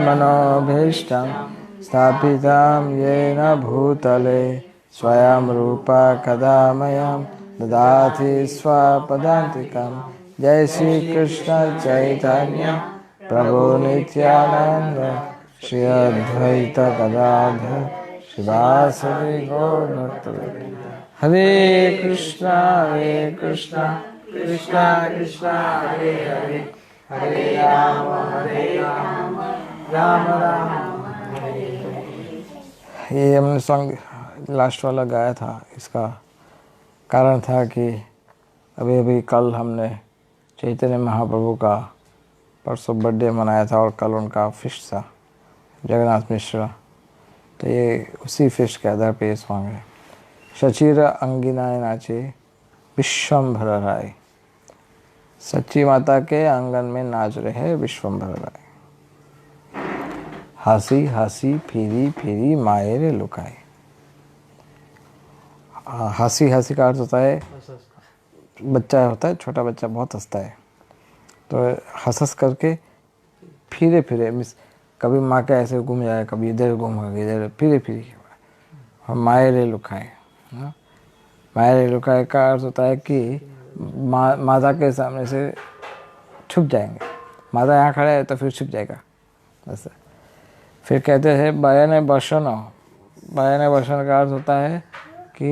मनोभीष्टं स्थापितं येन भूतले स्वयं रूपा कदा मह्यं ददाति स्वपदान्तिकं। जय श्री कृष्ण चैतन्य प्रभु नित्यानंद श्री अद्वैत गदाधर शिवासादि गौर भक्तवृंद। हरे कृष्णा कृष्णा कृष्णा हरे हरे, हरे राम राम राम हरे हरे। ये हमने सॉन्ग लास्ट वाला गाया था। इसका कारण था कि अभी अभी कल हमने चैतन्य महाप्रभु का परसों बर्थडे मनाया था और कल उनका फिस्ट था, जगन्नाथ मिश्रा। तो ये उसी फिस्ट के आधार पे ये सॉन्ग है। शचिर अंगिनाए नाचे विश्वम्भर राय। सच्ची माता के आंगन में नाच रहे विश्वम्भर राय। हंसी हंसी फिरी फिरी माए रे लुकाए। हंसी हंसी का अर्थ होता है, बच्चा होता है, छोटा बच्चा बहुत हंसता है, तो हंस करके फिरे फिरे मिस कभी माँ के ऐसे घूम जाए, कभी इधर घूम, कभी इधर, फिरे फिरे हम माए रे लुकाए। माए रे लुकाए का अर्थ होता है कि माता के सामने से छुप जाएंगे। माता यहाँ खड़े है तो फिर छुप जाएगा ऐसा। फिर कहते हैं बयान बसन। बयान बसन का अर्थ होता है कि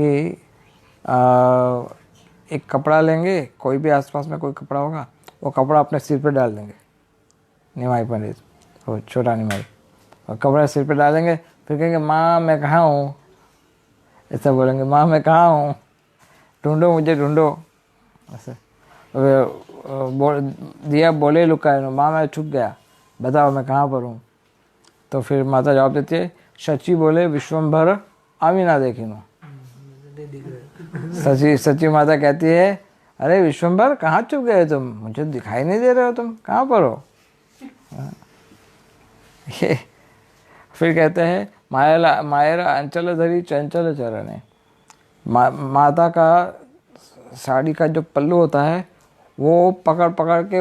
एक कपड़ा लेंगे, कोई भी आसपास में कोई कपड़ा होगा, वो कपड़ा अपने सिर पे डाल देंगे। निमाई पंडित, वो छोटा निमाई, और कपड़ा सिर पे डालेंगे, फिर कहेंगे माँ मैं कहाँ हूँ, ऐसा बोलेंगे, माँ मैं कहाँ हूँ, ढूंढो मुझे ढूंढो ऐसे। दिया बोले लुकाए नो, माँ मैं छुप गया, बताओ मैं कहाँ पर हूँ। तो फिर माता जवाब देती है, सची बोले विश्वम्भर आमी ना देखी नो। सची माता कहती है, अरे विश्वम्भर कहाँ छुप गए तुम, मुझे दिखाई नहीं दे रहे हो, तुम कहाँ पर हो। ये फिर कहते हैं मायरा अंचल धरी चंचल चरणे। माता का साड़ी का जो पल्लू होता है वो पकड़ पकड़ के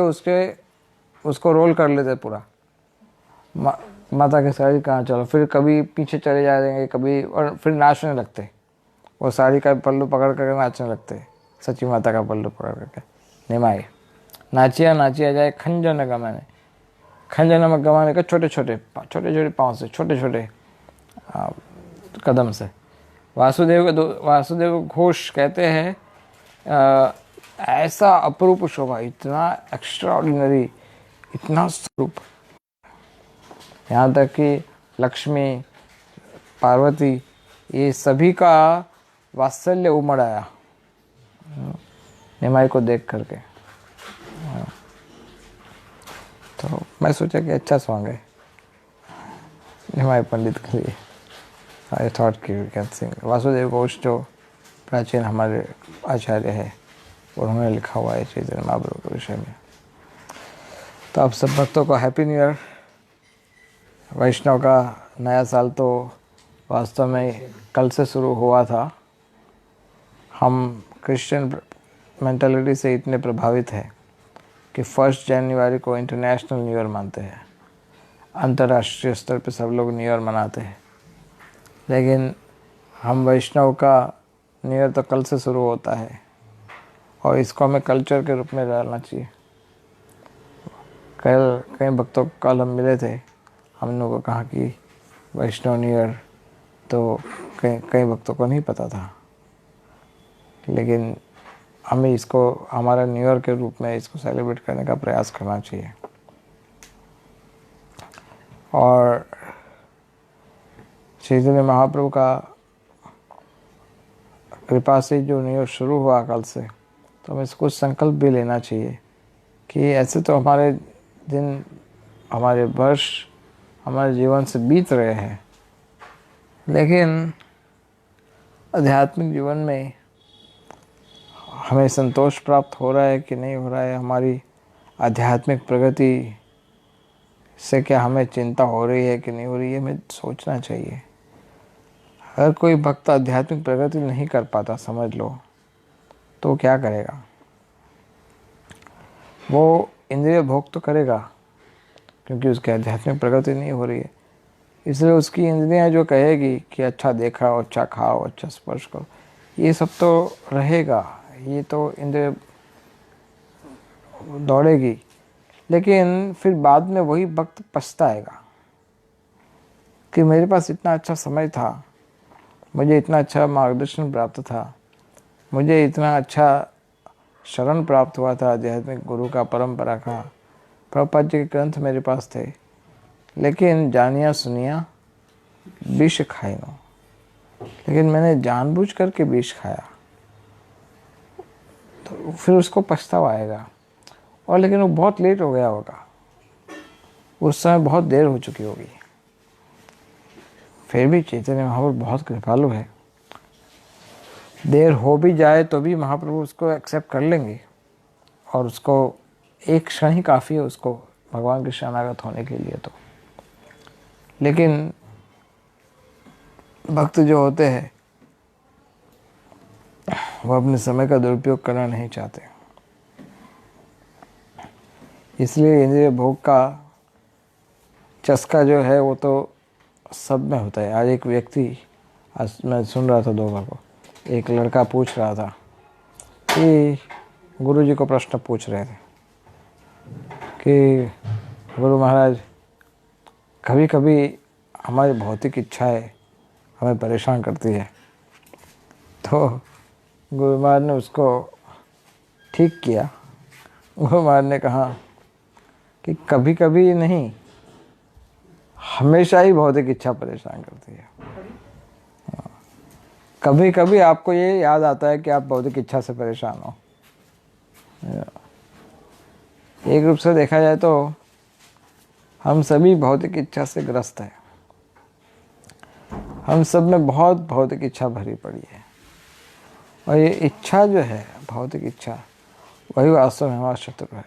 उसको रोल कर लेते पूरा। माता की साड़ी कहाँ चलो, फिर कभी पीछे चले जाएंगे कभी, और फिर नाचने लगते, वो साड़ी का पल्लू पकड़ कर नाचने लगते, सच्ची माता का पल्लू पकड़ करके। निमाई नाचिया नाचिया जाए खंजन गमाने। खंजन में गमाने का छोटे छोटे पाँव से, छोटे छोटे कदम से। वासुदेव घोष कहते हैं ऐसा अपरूप शोभा, इतना एक्स्ट्राऑर्डिनरी, इतना स्वरूप, यहाँ तक कि लक्ष्मी पार्वती ये सभी का वात्सल्य उमड़ आया निमाई को देख करके। तो मैं सोचा कि अच्छा सॉन्ग है निमाई पंडित के लिए। आई थॉट कि we can sing. Vasudev Ghosh जो प्राचीन हमारे आचार्य है, उन्होंने लिखा हुआ है चैतन्य महाप्रभु के विषय में। तो आप सब भक्तों को हैप्पी न्यू ईयर। वैष्णव का नया साल तो वास्तव में कल से शुरू हुआ था। हम क्रिश्चियन मेंटालिटी से इतने प्रभावित हैं कि 1 जनवरी को इंटरनेशनल न्यू ईयर मानते हैं, अंतर्राष्ट्रीय स्तर पे सब लोग न्यू ईयर मनाते हैं। लेकिन हम वैष्णव का न्यू ईयर तो कल से शुरू होता है और इसको हमें कल्चर के रूप में डालना चाहिए। कई भक्तों को कल हम मिले थे, हम लोगों को कहा कि वैष्णव न्यू ईयर तो कई भक्तों को नहीं पता था, लेकिन हमें इसको हमारा न्यू ईयर के रूप में इसको सेलिब्रेट करने का प्रयास करना चाहिए। और चैतन्य महाप्रभु का कृपा से जो न्यू ईयर शुरू हुआ कल से, तो हमें कुछ संकल्प भी लेना चाहिए कि ऐसे तो हमारे दिन, हमारे वर्ष हमारे जीवन से बीत रहे हैं, लेकिन आध्यात्मिक जीवन में हमें संतोष प्राप्त हो रहा है कि नहीं हो रहा है, हमारी आध्यात्मिक प्रगति से क्या हमें चिंता हो रही है कि नहीं हो रही है, हमें सोचना चाहिए। अगर कोई भक्त आध्यात्मिक प्रगति नहीं कर पाता, समझ लो, तो क्या करेगा? वो इंद्रिय भोग तो करेगा, क्योंकि उसकी आध्यात्मिक प्रगति नहीं हो रही है। इसलिए उसकी इंद्रियां जो कहेगी कि अच्छा देखा, अच्छा खाओ, अच्छा स्पर्श करो, ये सब तो रहेगा, ये तो इंद्रिय दौड़ेगी, लेकिन फिर बाद में वही वक्त पछताएगा कि मेरे पास इतना अच्छा समय था, मुझे इतना अच्छा मार्गदर्शन प्राप्त था, मुझे इतना अच्छा शरण प्राप्त हुआ था आध्यात्मिक गुरु का, परंपरा का, प्रभुपाद जी के ग्रंथ मेरे पास थे, लेकिन जानिया सुनिया विष खाए नो, लेकिन मैंने जानबूझ करके विष खाया, तो फिर उसको पछतावा आएगा। और लेकिन वो बहुत लेट हो गया होगा, उस समय बहुत देर हो चुकी होगी। फिर भी चैतन्य महाप्रभु बहुत कृपालु है, देर हो भी जाए तो भी महाप्रभु उसको एक्सेप्ट कर लेंगे, और उसको एक क्षण ही काफ़ी है उसको भगवान के शरणागत होने के लिए तो। लेकिन भक्त जो होते हैं वो अपने समय का दुरुपयोग करना नहीं चाहते, इसलिए इंद्रिय भोग का चस्का जो है वो तो सब में होता है। आज एक व्यक्ति, आज मैं सुन रहा था दोपहर को, एक लड़का पूछ रहा था कि गुरु जी को प्रश्न पूछ रहे थे कि गुरु महाराज, कभी कभी हमारी भौतिक इच्छाएं हमें परेशान करती है। तो गुरु महाराज ने उसको ठीक किया। गुरु महाराज ने कहा कि कभी कभी नहीं, हमेशा ही भौतिक इच्छा परेशान करती है। कभी कभी आपको ये याद आता है कि आप भौतिक इच्छा से परेशान हो। एक रूप से देखा जाए तो हम सभी भौतिक इच्छा से ग्रस्त हैं, हम सब में बहुत भौतिक इच्छा भरी पड़ी है, और ये इच्छा जो है, भौतिक इच्छा, वही वास्तव में हमारा शत्रु है।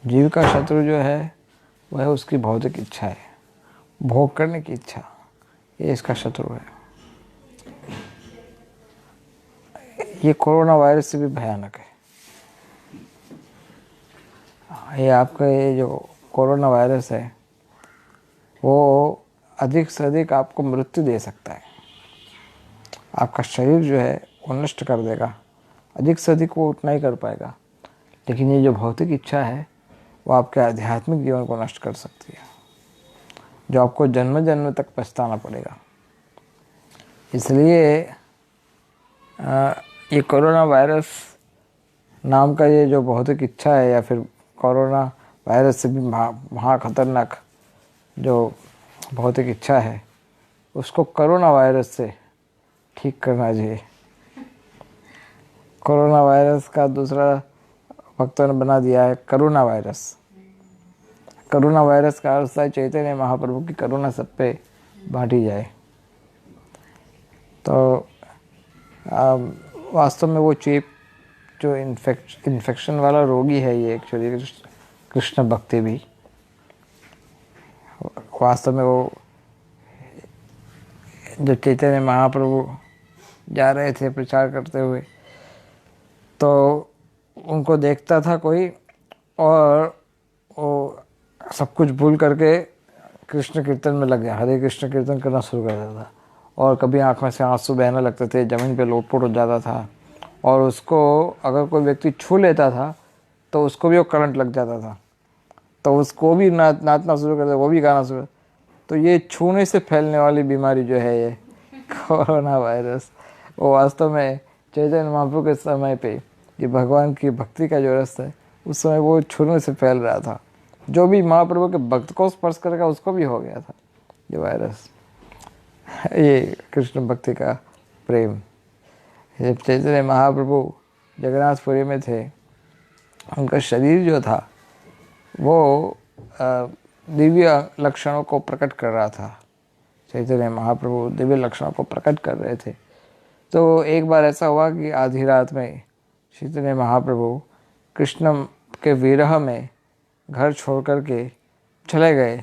जीव का शत्रु जो है वह उसकी भौतिक इच्छा है, भोग करने की इच्छा, ये इसका शत्रु है। ये कोरोना वायरस से भी भयानक है। ये आपका ये जो कोरोना वायरस है वो अधिक से अधिक आपको मृत्यु दे सकता है, आपका शरीर जो है वो नष्ट कर देगा, अधिक से अधिक वो उतना ही कर पाएगा। लेकिन ये जो भौतिक इच्छा है वो आपके आध्यात्मिक जीवन को नष्ट कर सकती है, जो आपको जन्म जन्म तक पछताना पड़ेगा। इसलिए ये कोरोना वायरस नाम का ये जो भौतिक इच्छा है, या फिर कोरोना वायरस से भी महा खतरनाक जो भौतिक इच्छा है, उसको कोरोना वायरस से ठीक करना चाहिए। कोरोना वायरस का दूसरा भक्तों ने बना दिया है करुणा वायरस। करुणा वायरस का अर्थ है चैतन्य महाप्रभु की करुणा सब पे बांटी जाए। तो वास्तव में वो चेप जो इन्फेक्शन वाला रोगी है, ये एक्चुअली कृष्ण भक्ति भी वास्तव में वो जब चैतन्य महाप्रभु जा रहे थे प्रचार करते हुए, तो उनको देखता था कोई, और वो सब कुछ भूल करके कृष्ण कीर्तन में लग गया, हरे कृष्ण कीर्तन करना शुरू कर देता था, और कभी आँख में से आंसू बहने लगते थे, ज़मीन पे लोटपोट हो जाता था, और उसको अगर कोई व्यक्ति छू लेता था तो उसको भी वो करंट लग जाता था, तो उसको भी नाचना शुरू कर देता, वो भी गाना शुरू। तो ये छूने से फैलने वाली बीमारी जो है, ये कोरोना वायरस, वो वास्तव में चैतन्य महाप्रभु के समय पे ये भगवान की भक्ति का जो रस है, उस समय वो छूने से फैल रहा था। जो भी महाप्रभु के भक्त को स्पर्श करेगा उसको भी हो गया था ये वायरस। ये कृष्ण भक्ति का प्रेम। जब चैतन्य महाप्रभु जगन्नाथपुरी में थे, उनका शरीर जो था वो दिव्य लक्षणों को प्रकट कर रहा था। चैतन्य महाप्रभु दिव्य लक्षणों को प्रकट कर रहे थे। तो एक बार ऐसा हुआ कि आधी रात में चैतन्य महाप्रभु कृष्ण के विरह में घर छोड़ कर के चले गए,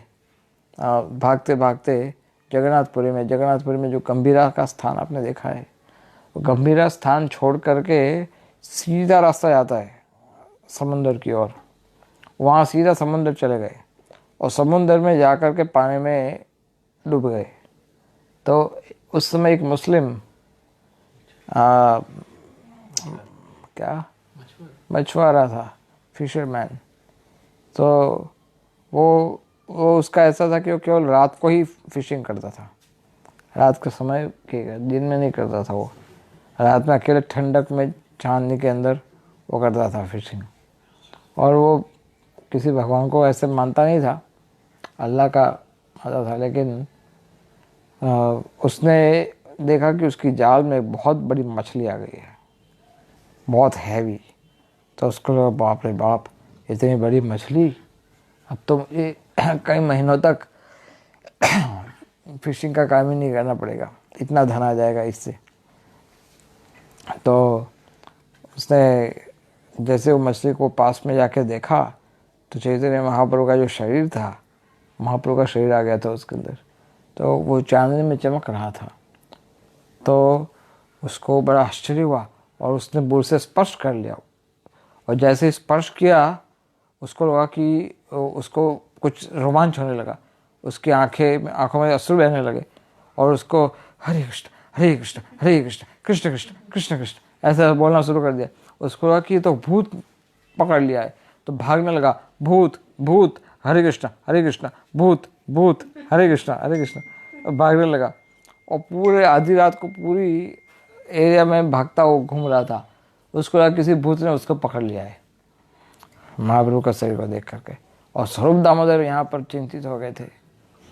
भागते भागते जगन्नाथपुरी में जो गंभीरा का स्थान आपने देखा है, वो गंभीरा स्थान छोड़ करके सीधा रास्ता जाता है समंदर की ओर, वहाँ सीधा समंदर चले गए। और समुद्र में जाकर के पानी में डूब गए। तो उस समय एक मुस्लिम क्या मछुआरा था, फिशरमैन। तो वो उसका ऐसा था कि वो केवल रात को ही फिशिंग करता था, रात के समय के, दिन में नहीं करता था। वो रात में अकेले ठंडक में चांदनी के अंदर वो करता था फिशिंग। और वो किसी भगवान को ऐसे मानता नहीं था, अल्लाह का मानता था। लेकिन उसने देखा कि उसकी जाल में बहुत बड़ी मछली आ गई है, बहुत हैवी। तो उसको लगा बाप रे बाप, इतनी बड़ी मछली, अब तो मुझे कई महीनों तक फिशिंग का काम ही नहीं करना पड़ेगा, इतना धन आ जाएगा इससे। तो उसने जैसे वो मछली को पास में जाके देखा तो चैतन्य महाप्रभु का जो शरीर था, महाप्रभु का शरीर आ गया था उसके अंदर। तो वो चांदनी में चमक रहा था। तो उसको बड़ा आश्चर्य हुआ और उसने बुर से स्पर्श कर लिया। और जैसे ही स्पर्श किया उसको लगा कि उसको कुछ रोमांच होने लगा, उसकी आंखों में अश्रु बहने लगे। और उसको हरे कृष्ण हरे कृष्ण हरे कृष्ण कृष्ण कृष्ण कृष्ण कृष्ण ऐसा बोलना शुरू कर दिया। उसको लगा कि तो भूत पकड़ लिया है। तो भागने लगा, भूत भूत हरे कृष्ण भूत भूत हरे कृष्ण, भागने लगा। और पूरे आधी रात को पूरी एरिया में भागता हुआ घूम रहा था। उसको लगा किसी भूत ने उसको पकड़ लिया है, महाप्रभु का शरीर को देख करके। और स्वरूप दामोदर यहाँ पर चिंतित हो गए थे।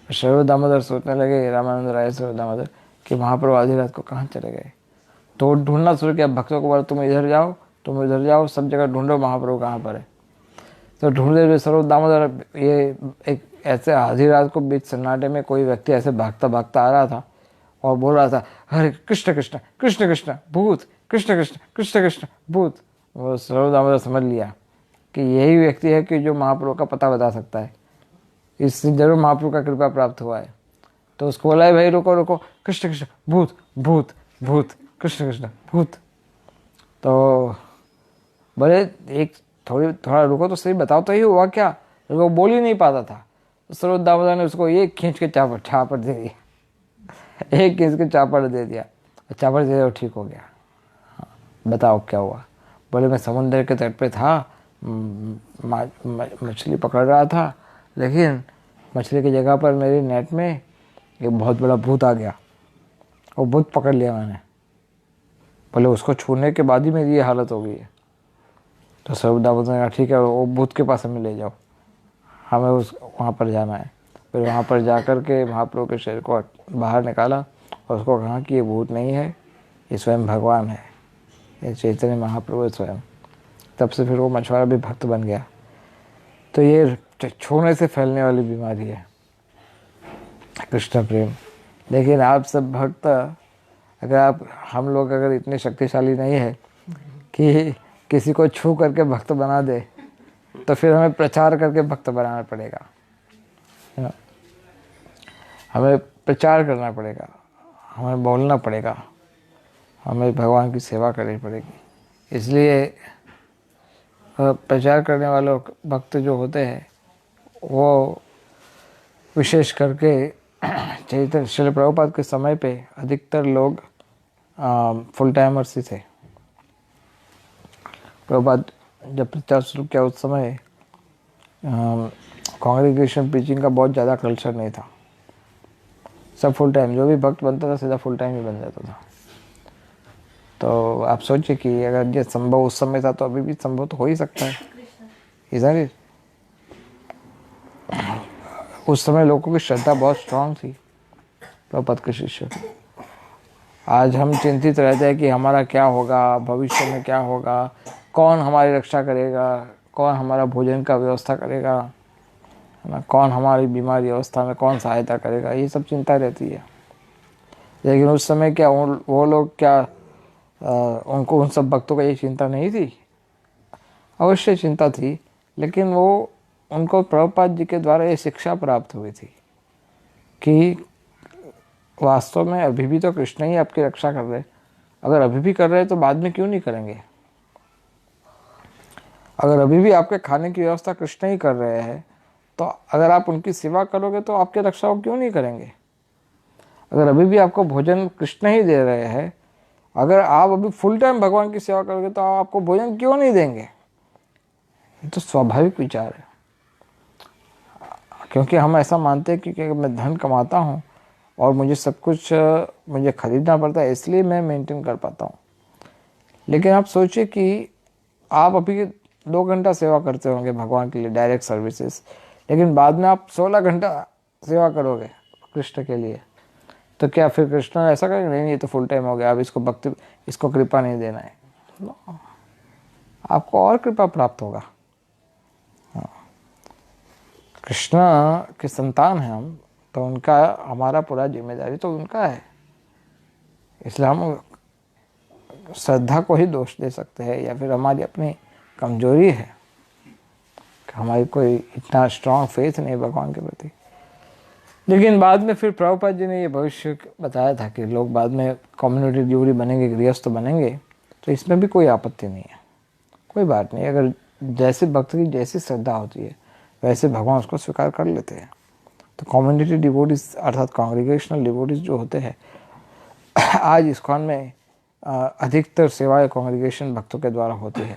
स्वरूप दामोदर सोचने लगे, रामानंद राय स्वरूप दामोदर, कि महाप्रभु आधी रात को कहाँ चले गए। तो ढूंढना शुरू किया, भक्तों को बोला तुम इधर जाओ, तुम इधर जाओ, सब जगह ढूंढो महाप्रभु कहाँ पर है। तो ढूंढते हुए स्वरूप दामोदर, ये एक ऐसे आधी रात को बीच सन्नाटे में कोई व्यक्ति ऐसे भागता भागता आ रहा था और बोल रहा था, हरे कृष्ण कृष्ण कृष्ण कृष्ण भूत कृष्ण कृष्ण कृष्ण कृष्ण भूत। वो स्वरूप दामोदर समझ लिया कि यही व्यक्ति है कि जो महाप्रभु का पता बता सकता है, इससे जरूर महाप्रभु का कृपा प्राप्त हुआ है। तो उसको बोला, भाई रुको रुको, कृष्ण कृष्ण भूत भूत भूत कृष्ण कृष्ण भूत। तो बोले एक थोड़ा रुको तो सही, बताओ तो ही हुआ क्या। वो बोल ही नहीं पाता था। तो स्वरूप दामोदर ने उसको एक खींच के चापड़ दे दिया, एक खींच के चापड़ दे दिया, चापड़ दे दिया, ठीक हो गया। हाँ, बताओ क्या हुआ। बोले मैं समुद्र के तट पे था, मछली पकड़ रहा था, लेकिन मछली की जगह पर मेरी नेट में एक बहुत बड़ा भूत आ गया, वो भूत पकड़ लिया मैंने। बोले उसको छूने के बाद ही मेरी ये हालत हो गई है। तो स्वरूप दामोदर ने कहा ठीक है, वो भूत के पास हमें ले जाओ, हमें वहाँ पर जाना है। फिर वहाँ पर जा कर के महाप्रभु के शरीर को बाहर निकाला और उसको कहा कि ये भूत नहीं है, ये स्वयं भगवान है, ये चैतन्य महाप्रभु है स्वयं। तब से फिर वो मछुआरा भी भक्त बन गया। तो ये छूने से फैलने वाली बीमारी है कृष्ण प्रेम। लेकिन आप सब भक्त, अगर हम लोग अगर इतने शक्तिशाली नहीं है कि किसी को छू करके भक्त बना दे, तो फिर हमें प्रचार करके भक्त बनाना पड़ेगा, है ना। हमें प्रचार करना पड़ेगा, हमें बोलना पड़ेगा, हमें भगवान की सेवा करनी पड़ेगी। इसलिए प्रचार करने वाले भक्त जो होते हैं वो विशेष करके चैतन्य श्रील प्रभुपाद के समय पे अधिकतर लोग फुल टाइमर्स ही थे। प्रभुपाद जब प्रचार शुरू किया उस समय कांग्रेगेशन प्रीचिंग का बहुत ज़्यादा कल्चर नहीं था, सब फुल टाइम, जो भी भक्त बनता था सीधा फुल टाइम ही बन जाता था। तो आप सोचिए कि अगर ये संभव उस समय था तो अभी भी संभव तो हो ही सकता है, इधर उस समय लोगों की श्रद्धा बहुत स्ट्रांग थी प्रभुपाद के शिष्य। आज हम चिंतित रहते हैं कि हमारा क्या होगा, भविष्य में क्या होगा, कौन हमारी रक्षा करेगा, कौन हमारा भोजन का व्यवस्था करेगा, है ना, कौन हमारी बीमारी अवस्था में कौन सहायता करेगा, ये सब चिंता रहती है। लेकिन उस समय क्या वो लोग क्या उनको उन सब भक्तों को ये चिंता नहीं थी? अवश्य चिंता थी, लेकिन वो उनको प्रभुपाद जी के द्वारा ये शिक्षा प्राप्त हुई थी कि वास्तव में अभी भी तो कृष्ण ही आपकी रक्षा कर रहे। अगर अभी भी कर रहे हैं तो बाद में क्यों नहीं करेंगे? अगर अभी भी आपके खाने की व्यवस्था कृष्ण ही कर रहे हैं तो अगर आप उनकी सेवा करोगे तो आपकी रक्षा वो क्यों नहीं करेंगे? अगर अभी भी आपको भोजन कृष्ण ही दे रहे हैं, अगर आप अभी फुल टाइम भगवान की सेवा करोगे तो आपको भोजन क्यों नहीं देंगे? ये तो स्वाभाविक विचार है। क्योंकि हम ऐसा मानते हैं कि मैं धन कमाता हूँ और मुझे सब कुछ मुझे खरीदना पड़ता है, इसलिए मैं मेंटेन कर पाता हूँ। लेकिन आप सोचिए कि आप अभी 2 घंटा सेवा करते होंगे भगवान के लिए, डायरेक्ट सर्विसेज, लेकिन बाद में आप 16 घंटा सेवा करोगे कृष्ण के लिए, तो क्या फिर कृष्ण ऐसा करेंगे? नहीं, ये तो फुल टाइम हो गया, अब इसको भक्ति, इसको कृपा नहीं देना है। आपको और कृपा प्राप्त होगा। कृष्ण के संतान हैं हम, तो उनका, हमारा पूरा जिम्मेदारी तो उनका है। इसलिए हम श्रद्धा को ही दोष दे सकते हैं, या फिर हमारी अपनी कमजोरी है कि हमारी कोई इतना स्ट्रांग फेथ नहीं भगवान के प्रति। लेकिन बाद में फिर प्रभुपाद जी ने ये भविष्य बताया था कि लोग बाद में कम्युनिटी ड्यूटी बनेंगे, गृहस्थ बनेंगे, तो इसमें भी कोई आपत्ति नहीं है, कोई बात नहीं। अगर जैसे भक्त की जैसी श्रद्धा होती है वैसे भगवान उसको स्वीकार कर लेते हैं। तो कम्युनिटी डिवोटीज अर्थात कांग्रीगेशनल डिवोटीज जो होते हैं, आज इस्कॉन में अधिकतर सेवाएं कांग्रीगेशन भक्तों के द्वारा होती है।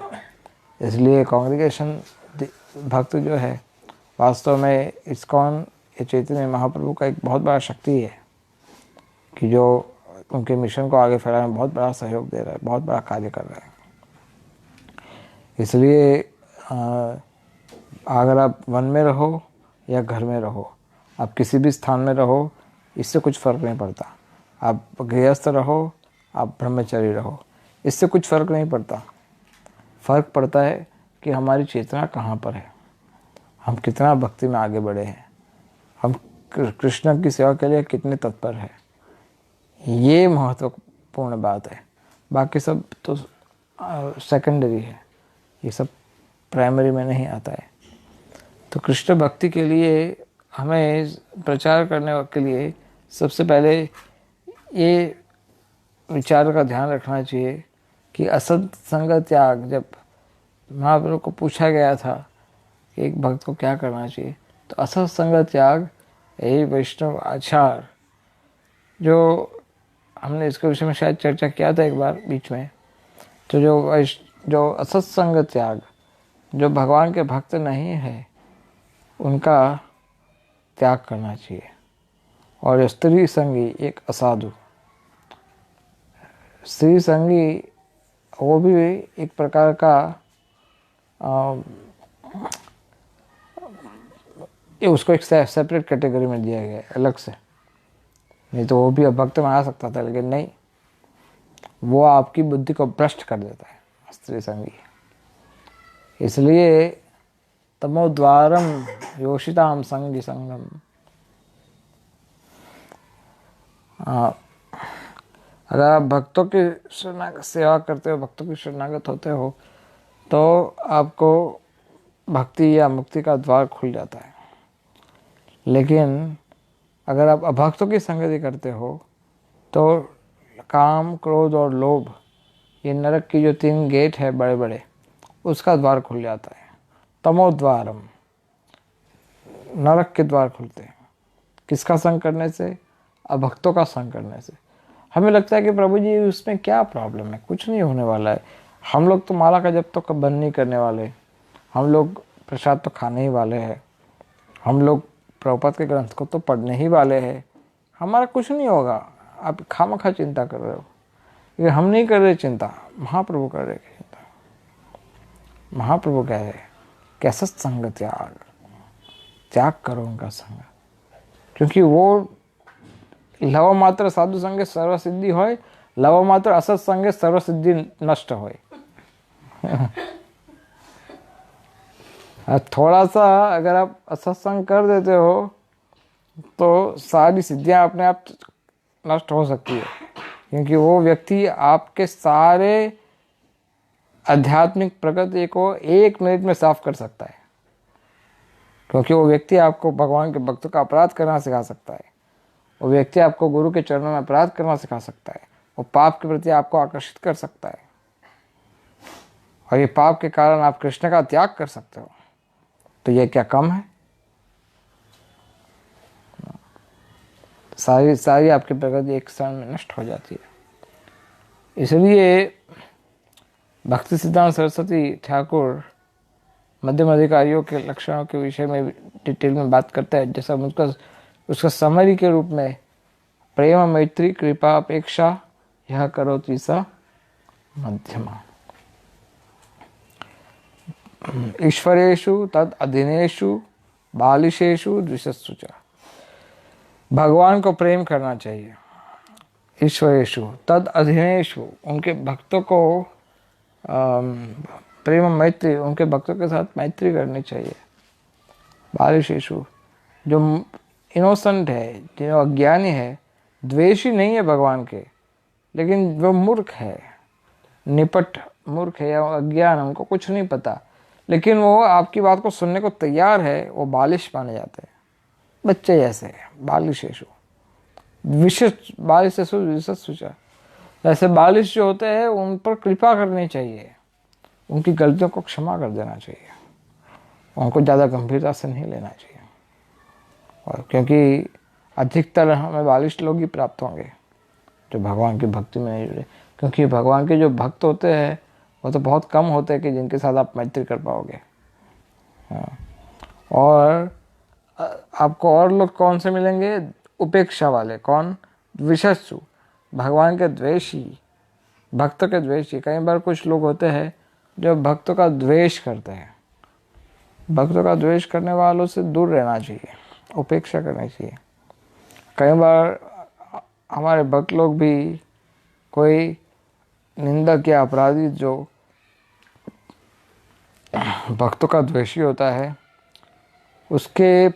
इसलिए कांग्रीगेशन भक्त जो है वास्तव में इस्कॉन चैतन्य महाप्रभु का एक बहुत बड़ा शक्ति है कि जो उनके मिशन को आगे फैलाने में बहुत बड़ा सहयोग दे रहा है, बहुत बड़ा कार्य कर रहा है। इसलिए अगर आप वन में रहो या घर में रहो, आप किसी भी स्थान में रहो, इससे कुछ फ़र्क नहीं पड़ता। आप गृहस्थ रहो, आप ब्रह्मचारी रहो, इससे कुछ फ़र्क नहीं पड़ता। फ़र्क पड़ता है कि हमारी चेतना कहाँ पर है, हम कितना भक्ति में आगे बढ़े हैं, हम कृष्ण की सेवा के लिए कितने तत्पर हैं। ये महत्वपूर्ण बात है। बाकी सब तो सेकेंडरी है, ये सब प्राइमरी में नहीं आता है। तो कृष्ण भक्ति के लिए हमें प्रचार करने के लिए सबसे पहले ये विचार का ध्यान रखना चाहिए कि असत संग त्याग, जब महाप्रभु को पूछा गया था कि एक भक्त को क्या करना चाहिए, तो असत संग त्याग, यही वैष्णव आचार, जो हमने इसके विषय में शायद चर्चा किया था एक बार बीच में। तो जो असत संग त्याग, जो भगवान के भक्त नहीं है उनका त्याग करना चाहिए। और स्त्री संगी, एक असाधु स्त्री संगी, वो भी एक प्रकार का ये उसको एक सेपरेट कैटेगरी में दिया गया है अलग से। नहीं तो वो भी भक्त में आ सकता था, लेकिन नहीं, वो आपकी बुद्धि को भ्रष्ट कर देता है स्त्री संगी। इसलिए तमोद्वारम योषिताम संगी संगम, अगर आप भक्तों की शरणागत सेवा करते हो, भक्तों की शरणागत होते हो, तो आपको भक्ति या मुक्ति का द्वार खुल जाता है। लेकिन अगर आप अभक्तों की संगति करते हो तो काम, क्रोध और लोभ, ये नरक की जो 3 गेट है बड़े बड़े, उसका द्वार खुल जाता है। तमोद्वारम, नरक के द्वार खुलते हैं। किसका संग करने से? अभक्तों का संग करने से। हमें लगता है कि प्रभु जी उसमें क्या प्रॉब्लम है, कुछ नहीं होने वाला है, हम लोग तो माला का जप तो बंद नहीं करने वाले, हम लोग प्रसाद तो खाने ही वाले हैं, हम लोग प्रभुपाद के ग्रंथ को तो पढ़ने ही वाले हैं, हमारा कुछ नहीं होगा, आप खामखा चिंता कर रहे हो। ये हम नहीं कर रहे चिंता, महाप्रभु कर रहे चिंता। महाप्रभु कह रहे कैसा संग त्याग, त्याग करो उनका संग, क्योंकि वो लव मात्र साधु संगे सर्वसिद्धि होय, लव मात्र असत संगे सर्वसिद्धि नष्ट होय। थोड़ा सा अगर आप असत्संग कर देते हो तो सारी सिद्धियां अपने आप नष्ट हो सकती है, क्योंकि वो व्यक्ति आपके सारे आध्यात्मिक प्रगति को 1 मिनट में साफ कर सकता है। क्योंकि वो व्यक्ति आपको भगवान के भक्तों का अपराध करना सिखा सकता है, वो व्यक्ति आपको गुरु के चरणों में अपराध करना सिखा सकता है, वो पाप के प्रति आपको आकर्षित कर सकता है, और ये पाप के कारण आप कृष्ण का त्याग कर सकते हो। तो ये क्या कम है? सारी सारी आपकी प्रगति एक क्षण में नष्ट हो जाती है। इसलिए भक्ति सिद्धांत सरस्वती ठाकुर मध्यम अधिकारियों के लक्षणों के विषय में डिटेल में बात करता है। जैसा उसका समरी के रूप में प्रेम मैत्री कृपा अपेक्षा यह करोति स मध्यमा, ईश्वरेषु तद अधीनेषु बालिशेषु द्विषस्सु च। भगवान को प्रेम करना चाहिए। ईश्वरेषु तद अधीनेषु, उनके भक्तों को प्रेम मैत्री, उनके भक्तों के साथ मैत्री करनी चाहिए। बालिशेषु, जो इनोसेंट है, जो अज्ञानी है, द्वेषी नहीं है भगवान के, लेकिन वो मूर्ख है, निपट मूर्ख है या अज्ञान, उनको कुछ नहीं पता, लेकिन वो आपकी बात को सुनने को तैयार है, वो बालिश माने जाते हैं, बच्चे जैसे। बालिशेषु विशेष, बालिशेषु विशेषु, ऐसे बालिश जो होते हैं उन पर कृपा करनी चाहिए, उनकी गलतियों को क्षमा कर देना चाहिए, उनको ज़्यादा गंभीरता से नहीं लेना चाहिए। और क्योंकि अधिकतर हमें बालिश लोग ही प्राप्त होंगे जो भगवान की भक्ति में नहीं जुड़े, क्योंकि भगवान के जो भक्त होते हैं वो तो बहुत कम होते हैं कि जिनके साथ आप मैत्री कर पाओगे। और आपको और लोग कौन से मिलेंगे? उपेक्षा वाले। कौन? विशस्सु, भगवान के द्वेषी, भक्तों के द्वेषी। कई बार कुछ लोग होते हैं जो भक्तों का द्वेष करते हैं। भक्तों का द्वेष करने वालों से दूर रहना चाहिए, उपेक्षा करनी चाहिए। कई बार हमारे भक्त लोग भी कोई निंदक या अपराधी जो भक्तों का द्वेषी होता है, उसके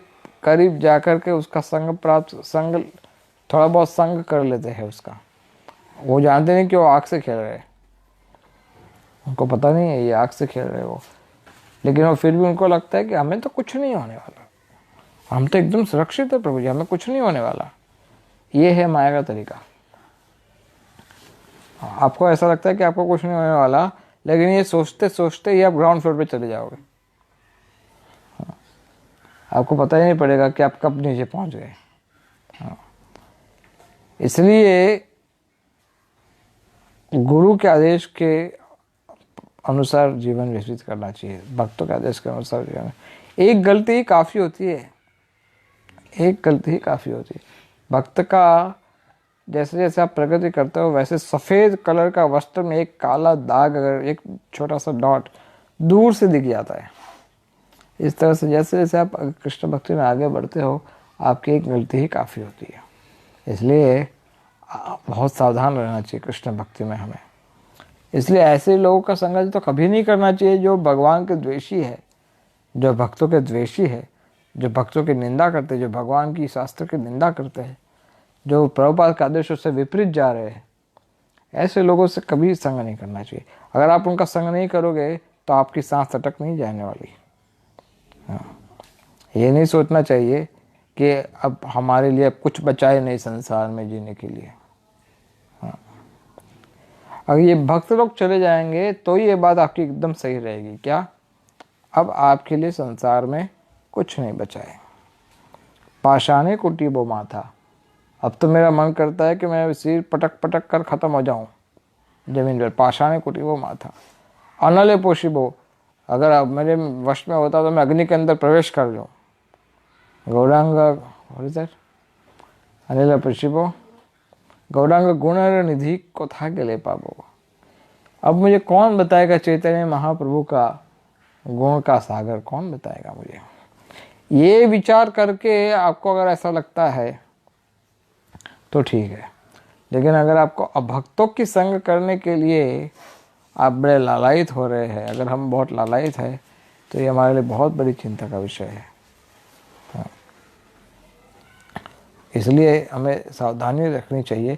करीब जाकर के उसका संग थोड़ा बहुत संग कर लेते हैं उसका। वो जानते नहीं कि वो आग से खेल रहे हैं, उनको पता नहीं है ये आग से खेल रहे वो, लेकिन वो फिर भी उनको लगता है कि हमें तो कुछ नहीं होने वाला, हम तो एकदम सुरक्षित है प्रभु जी, हमें कुछ नहीं होने वाला। ये है माया का तरीका। आपको ऐसा लगता है कि आपको कुछ नहीं होने वाला, लेकिन ये सोचते सोचते ही आप ग्राउंड फ्लोर पे चले जाओगे। आपको पता ही नहीं पड़ेगा कि आप कब नीचे पहुंच गए। इसलिए गुरु के आदेश के अनुसार जीवन व्यतीत करना चाहिए, भक्तों के आदेश के अनुसार जीवन। एक गलती ही काफ़ी होती है, एक गलती ही काफ़ी होती है। भक्त का जैसे जैसे आप प्रगति करते हो वैसे सफ़ेद कलर का वस्त्र में एक काला दाग, अगर एक छोटा सा डॉट दूर से दिख जाता है। इस तरह से जैसे जैसे आप कृष्ण भक्ति में आगे बढ़ते हो, आपकी एक गलती ही काफ़ी होती है। इसलिए बहुत सावधान रहना चाहिए कृष्ण भक्ति में हमें। इसलिए ऐसे लोगों का संगत तो कभी नहीं करना चाहिए जो भगवान के द्वेषी है, जो भक्तों के द्वेषी है, जो भक्तों की निंदा करते हैं, जो भगवान की शास्त्र की निंदा करते हैं, जो प्रभुपाद के आदेशों से विपरीत जा रहे हैं। ऐसे लोगों से कभी संग नहीं करना चाहिए। अगर आप उनका संग नहीं करोगे तो आपकी सांस अटक नहीं जाने वाली। ये नहीं सोचना चाहिए कि अब हमारे लिए कुछ बचा है नहीं संसार में जीने के लिए। अगर ये भक्त लोग चले जाएंगे तो ये बात आपकी एकदम सही रहेगी। क्या? अब आपके लिए संसार में कुछ नहीं बचा है। पाषाणे कुटीबो माथा, अब तो मेरा मन करता है कि मैं सिर पटक पटक कर ख़त्म हो जाऊं जमीन पर। पाषाणे कुटीबो माथा अनले पोषिबो, अगर अब मेरे वश में होता तो मैं अग्नि के अंदर प्रवेश कर लूँ। गौरांग अनिल पोषिबो गौरांग गुण निधि को था के ले पाबो। अब मुझे कौन बताएगा चैतन्य महाप्रभु का गुण का सागर, कौन बताएगा मुझे? ये विचार करके आपको अगर ऐसा लगता है तो ठीक है, लेकिन अगर आपको अभक्तों की संग करने के लिए आप बड़े लालायित हो रहे हैं, अगर हम बहुत लालायित हैं तो ये हमारे लिए बहुत बड़ी चिंता का विषय है। इसलिए हमें सावधानी रखनी चाहिए।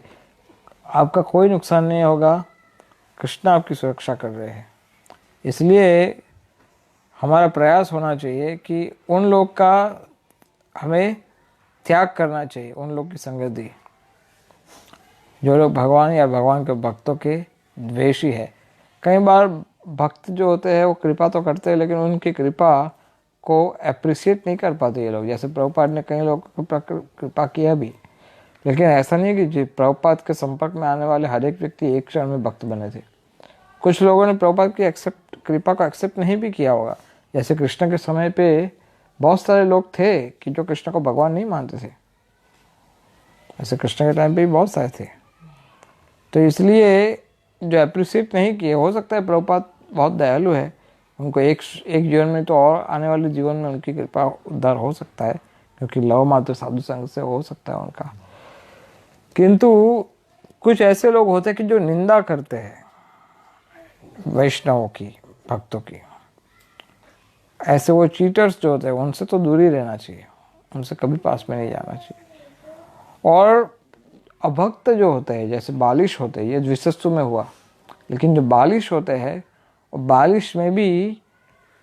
आपका कोई नुकसान नहीं होगा, कृष्ण आपकी सुरक्षा कर रहे हैं। इसलिए हमारा प्रयास होना चाहिए कि उन लोग का हमें त्याग करना चाहिए, उन लोग की संगति जो लोग भगवान या भगवान के भक्तों के द्वेषी है। कई बार भक्त जो होते हैं वो कृपा तो करते हैं, लेकिन उनकी कृपा को अप्रिशिएट नहीं कर पाते ये लोग। जैसे प्रभुपाद ने कई लोगों को कृपा किया भी, लेकिन ऐसा नहीं है कि जी प्रभुपाद के संपर्क में आने वाले हर एक व्यक्ति एक क्षण में भक्त बने थे। कुछ लोगों ने प्रभुपाद की कृपा को एक्सेप्ट नहीं भी किया होगा। जैसे कृष्ण के समय पे बहुत सारे लोग थे कि जो कृष्ण को भगवान नहीं मानते थे। ऐसे कृष्ण के टाइम पे भी बहुत सारे थे। तो इसलिए जो अप्रिशिएट नहीं किए, हो सकता है प्रभुपाद बहुत दयालु है, उनको एक जीवन में तो और आने वाले जीवन में उनकी कृपा उद्धार हो सकता है, क्योंकि लव मात्र साधु संग से हो सकता है उनका। किंतु कुछ ऐसे लोग होते हैं कि जो निंदा करते हैं वैष्णवों की, भक्तों की। ऐसे वो चीटर्स जो होते हैं उनसे तो दूर ही रहना चाहिए, उनसे कभी पास में नहीं जाना चाहिए। और अभक्त जो होते हैं, जैसे बालिश होते हैं, ये द्विसस्तु में हुआ, लेकिन जो बालिश होते हैं बालिश में भी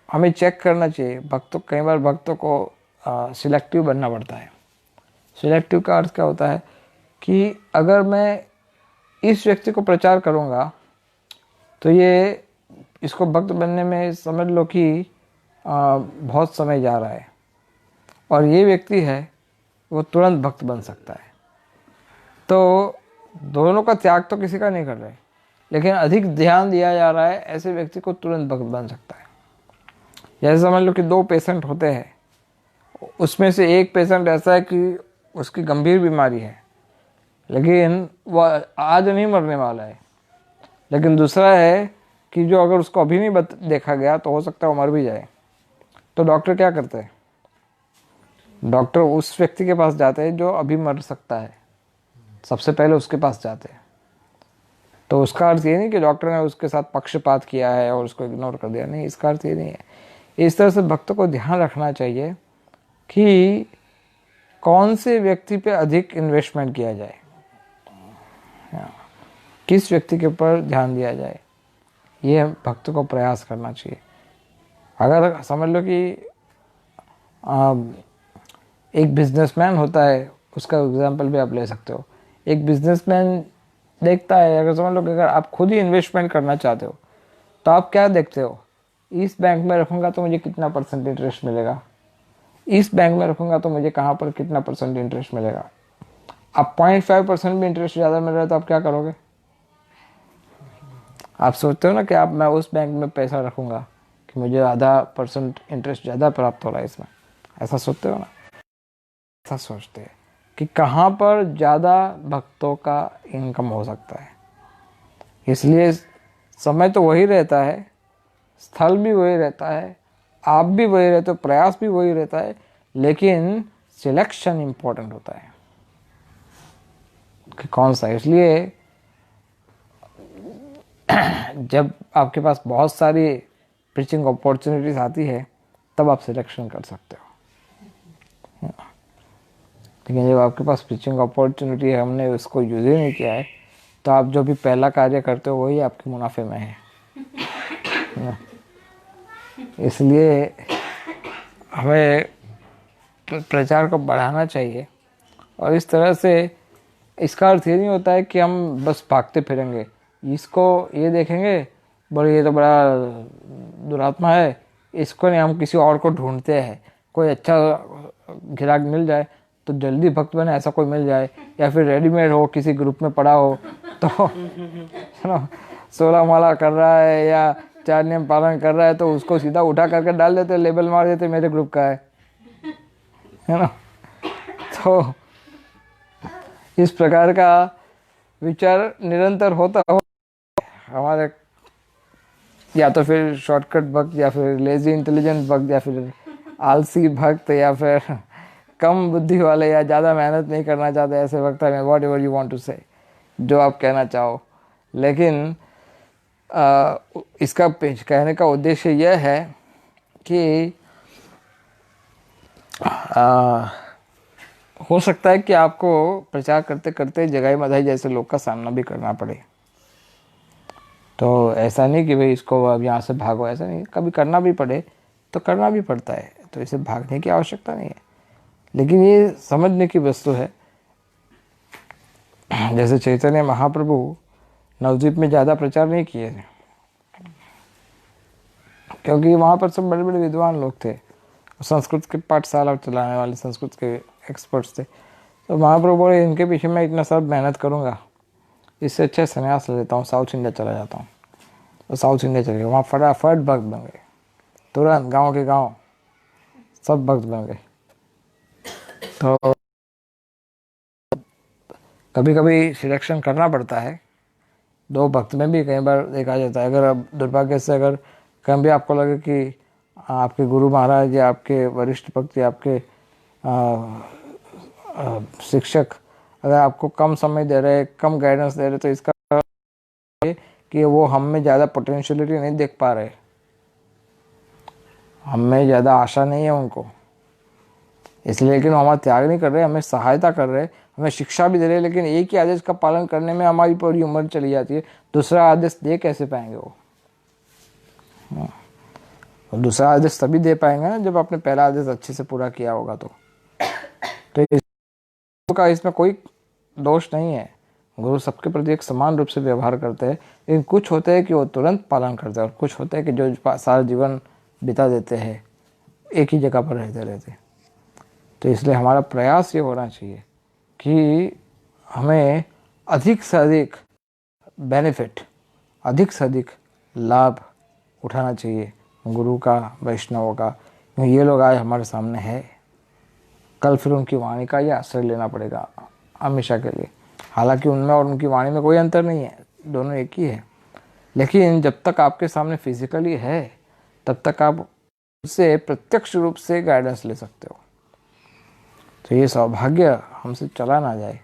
हमें चेक करना चाहिए। भक्तों, कई बार भक्तों को सिलेक्टिव बनना पड़ता है। सिलेक्टिव का अर्थ क्या होता है कि अगर मैं इस व्यक्ति को प्रचार करूँगा तो ये इसको भक्त बनने में समझ लो कि बहुत समय जा रहा है, और ये व्यक्ति है वो तुरंत भक्त बन सकता है। तो दोनों का त्याग तो किसी का नहीं कर रहे, लेकिन अधिक ध्यान दिया जा रहा है, ऐसे व्यक्ति को तुरंत भक्त बन सकता है। जैसे समझ लो कि 2 पेशेंट होते हैं, उसमें से एक पेशेंट ऐसा है कि उसकी गंभीर बीमारी है, लेकिन वह आज नहीं मरने वाला है, लेकिन दूसरा है कि जो अगर उसको अभी नहीं देखा गया तो हो सकता है वो मर भी जाए। तो डॉक्टर क्या करते हैं? डॉक्टर उस व्यक्ति के पास जाते हैं जो अभी मर सकता है, सबसे पहले उसके पास जाते हैं। तो उसका अर्थ ये नहीं कि डॉक्टर ने उसके साथ पक्षपात किया है और उसको इग्नोर कर दिया, नहीं, इसका अर्थ ये नहीं है। इस तरह से भक्तों को ध्यान रखना चाहिए कि कौन से व्यक्ति पे अधिक इन्वेस्टमेंट किया जाए, किस व्यक्ति के ऊपर ध्यान दिया जाए, ये भक्तों को प्रयास करना चाहिए। अगर समझ लो कि एक बिजनेसमैन होता है, उसका एग्जांपल भी आप ले सकते हो। एक बिजनेसमैन देखता है, अगर समझ लो कि अगर आप खुद ही इन्वेस्टमेंट करना चाहते हो तो आप क्या देखते हो? इस बैंक में रखूँगा तो मुझे कितना % इंटरेस्ट मिलेगा, इस बैंक में रखूँगा तो मुझे कहाँ पर कितना % इंटरेस्ट मिलेगा। अब 0.5% भी इंटरेस्ट ज़्यादा मिल रहा है तो आप क्या करोगे? आप सोचते हो ना कि आप मैं उस बैंक में पैसा रखूँगा कि मुझे आधा % इंटरेस्ट ज़्यादा प्राप्त हो रहा है इसमें, ऐसा सोचते हो ना? ऐसा सोचते हैं कि कहाँ पर ज़्यादा भक्तों का इनकम हो सकता है। इसलिए समय तो वही रहता है, स्थल भी वही रहता है, आप भी वही रहते हो, प्रयास भी वही रहता है, लेकिन सिलेक्शन इम्पोर्टेंट होता है कि कौन सा। इसलिए जब आपके पास बहुत सारी प्रीचिंग अपॉर्चुनिटीज आती है तब आप सिलेक्शन कर सकते हो। लेकिन जब आपके पास प्रीचिंग अपॉर्चुनिटी है, हमने उसको यूज़ ही नहीं किया है, तो आप जो भी पहला कार्य करते हो वही आपके मुनाफे में है। इसलिए हमें प्रचार को बढ़ाना चाहिए। और इस तरह से इसका अर्थ ये नहीं होता है कि हम बस भागते फिरेंगे, इसको ये देखेंगे बोले ये तो बड़ा दुरात्मा है, इसको नहीं, हम किसी और को ढूंढते हैं। कोई अच्छा ग्राहक मिल जाए तो जल्दी भक्त बने, ऐसा कोई मिल जाए, या फिर रेडीमेड हो, किसी ग्रुप में पड़ा हो तो 16 माला कर रहा है या 4 नियम पालन कर रहा है तो उसको सीधा उठा करके डाल देते, लेबल मार देते मेरे ग्रुप का है ना। तो इस प्रकार का विचार निरंतर होता हो हमारे, या तो फिर शॉर्टकट भक्त, या फिर लेजी इंटेलिजेंट भक्त, या फिर आलसी भक्त, या फिर कम बुद्धि वाले, या ज़्यादा मेहनत नहीं करना चाहते ऐसे भक्त हैं। Whatever you want to say, जो आप कहना चाहो। लेकिन इसका कहने का उद्देश्य यह है कि हो सकता है कि आपको प्रचार करते करते जगाई मधाई जैसे लोग का सामना भी करना पड़े। तो ऐसा नहीं कि भाई इसको अब यहाँ से भागो, ऐसा नहीं, कभी करना भी पड़े तो करना भी पड़ता है, तो इसे भागने की आवश्यकता नहीं है। लेकिन ये समझने की वस्तु है, जैसे चैतन्य महाप्रभु नवद्वीप में ज़्यादा प्रचार नहीं किए थे, क्योंकि वहाँ पर सब बड़े बड़े विद्वान लोग थे, संस्कृत के पाठशाला चलाने वाले संस्कृत के एक्सपर्ट्स थे। तो महाप्रभु बोले इनके पीछे मैं इतना सब मेहनत करूँगा, इससे अच्छे संन्यास ले लेता हूँ, साउथ इंडिया चला जाता हूँ। तो साउथ इंडिया चले गए, वहाँ फटाफट भक्त बन गए, तुरंत गांव के गांव सब भक्त बन गए। तो कभी कभी सिलेक्शन करना पड़ता है, दो भक्त में भी कई बार देखा जाता है। अगर अब दुर्भाग्य से अगर कभी आपको लगे कि आपके गुरु महाराज या आपके वरिष्ठ भक्त या आपके शिक्षक अगर आपको कम समय दे रहे, कम गाइडेंस दे रहे, तो इसका कि वो हम में ज़्यादा पोटेंशियलिटी नहीं देख पा रहे, हम में ज़्यादा आशा नहीं है उनको, इसलिए। लेकिन वो हमारा त्याग नहीं कर रहे, हमें सहायता कर रहे, हमें शिक्षा भी दे रहे, लेकिन एक ही आदेश का पालन करने में हमारी पूरी उम्र चली जाती है। दूसरा आदेश दे कैसे पाएंगे वो? और दूसरा आदेश तभी दे पाएंगे ना जब आपने पहला आदेश अच्छे से पूरा किया होगा। तो का इसमें कोई दोष नहीं है, गुरु सबके प्रति एक समान रूप से व्यवहार करते हैं। लेकिन कुछ होते हैं कि वो तुरंत पालन करते हैं, और कुछ होते हैं कि जो सारा जीवन बिता देते हैं एक ही जगह पर रहते रहते। तो इसलिए हमारा प्रयास ये होना चाहिए कि हमें अधिक से अधिक बेनिफिट, अधिक से अधिक लाभ उठाना चाहिए गुरु का, वैष्णवों का। ये लोग आज हमारे सामने है, कल फिर उनकी वाणी का ये आश्रय लेना पड़ेगा हमेशा के लिए। हालांकि उनमें और उनकी वाणी में कोई अंतर नहीं है, दोनों एक ही है। लेकिन जब तक आपके सामने फिजिकली है तब तक आप उससे प्रत्यक्ष रूप से गाइडेंस ले सकते हो। तो ये सौभाग्य हमसे चला ना जाए,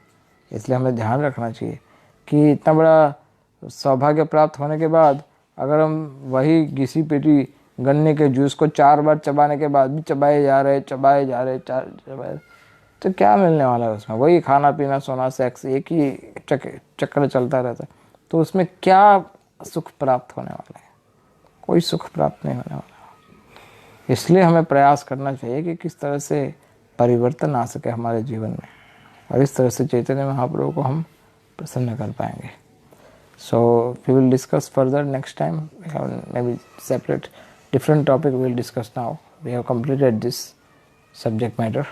इसलिए हमें ध्यान रखना चाहिए कि इतना बड़ा सौभाग्य प्राप्त होने के बाद अगर हम वही घिसी पिटी गन्ने के जूस को 4 बार चबाने के बाद भी चबाए जा रहे, तो क्या मिलने वाला है उसमें? वही खाना पीना सोना सेक्स, एक ही चक्कर चलता रहता है। तो उसमें क्या सुख प्राप्त होने वाला है? कोई सुख प्राप्त नहीं होने वाला। इसलिए हमें प्रयास करना चाहिए कि किस तरह से परिवर्तन आ सके हमारे जीवन में, और इस तरह से चैतन्य महाप्रभु को हम प्रसन्न कर पाएंगे। So we will discuss further next time. We have maybe separate different topic we will discuss now. We have completed this subject matter.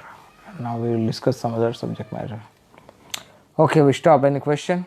Now we will discuss some other subject matter. Okay, we stop. Any question?